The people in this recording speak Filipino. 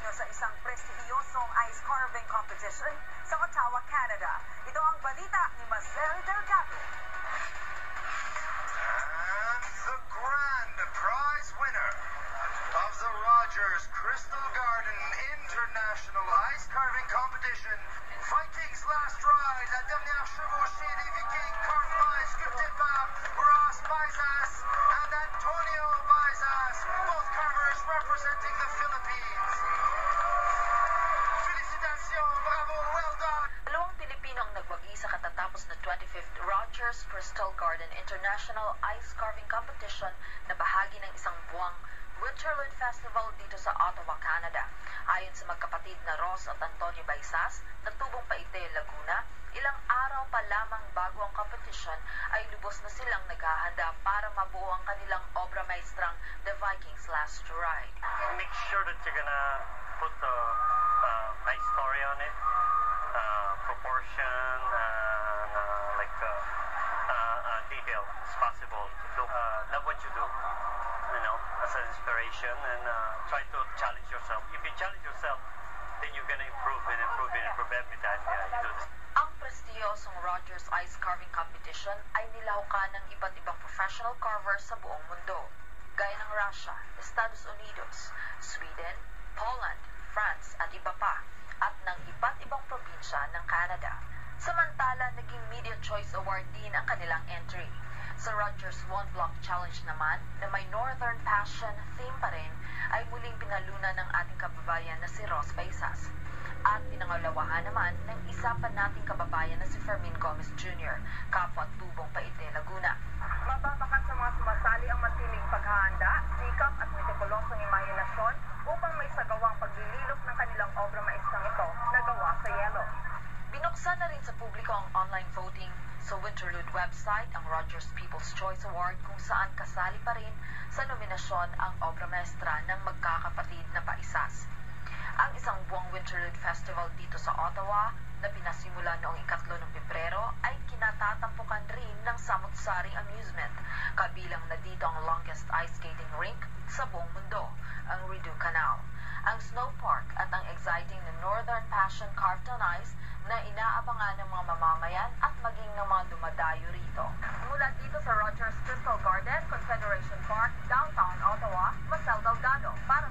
Pilipino sa isang prestihiyosong ice carving competition sa Ottawa, Canada. Ito ang balita ni Marcel Delgado. And the grand prize winner of the Rogers Crystal Garden International Ice Carving Competition, fighting's last ride, la dernière chevauchée des Vikings carved by sculpté par Ross Baizas and Antonio Baizas, both carvers representing the Philippines. Felicitations, bravo, well done! Dalawang Pilipino ang nagwagi sa katatapos na 25th Rogers Crystal Garden International Ice Carving Competition na bahagi ng isang buwang Winterlude Festival dito sa Ottawa, Canada. Ayon sa magkapatid na Ross at Antonio Baizas, na tubong Paite, Laguna, ilang araw pa lamang bago ang competition ay lubos na silang naghahanda para mabuo ang kanilang obra maestrang The Vikings Last Ride. Make sure that you're gonna put a nice story on it, proportion, detail as possible. So, love what you do, as an inspiration, and try to challenge yourself. If you challenge yourself, then you're gonna improve and improve and improve every time you do this. Ang prestiyosong Rogers Ice Carving Competition ay nilahok ng iba't ibang professional carvers sa buong mundo, gaya ng Russia, Estados Unidos, Sweden, Poland, France at iba pa, at ng iba't ibang probinsya ng Canada. Samantala, naging Media Choice Award din ang kanilang entry. Sa Rogers One Block Challenge naman, na may Northern Passion theme pa rin, ay muling pinalunan ng ating kababayan na si Ross Baizas. At pinangalawahan naman ng isa pa nating kababayan na si Fermin Gomez Jr., kapwa tubong Paite, Laguna. Mababakat sa mga sumasali ang matinding paghahanda, sikap at metikulosong imahinasyon upang may sagawang paglililok ng kanilang obra maestrang ito na gawa sa yelo. Binuksan na rin sa publiko ang online voting sa Winterlude website ang Rogers People's Choice Award kung saan kasali pa rin sa nominasyon ang obra maestra ng magkakapatid na Baizas. Ang isang buwang Winterlude Festival dito sa Ottawa na pinasimula noong 3 ng Pebrero ay kinatatampukan rin ng samut-saring amusement. Kabilang na dito ang longest ice skating rink sa buong mundo, ang Rideau Canal, ang snow park at ang exciting na Northern Passion carved on ice na inaabangan ng mga mamamayan at maging ng mga dumadayo rito. Mula dito sa Rogers Crystal Garden, Confederation Park, downtown Ottawa, Marcel Delgado para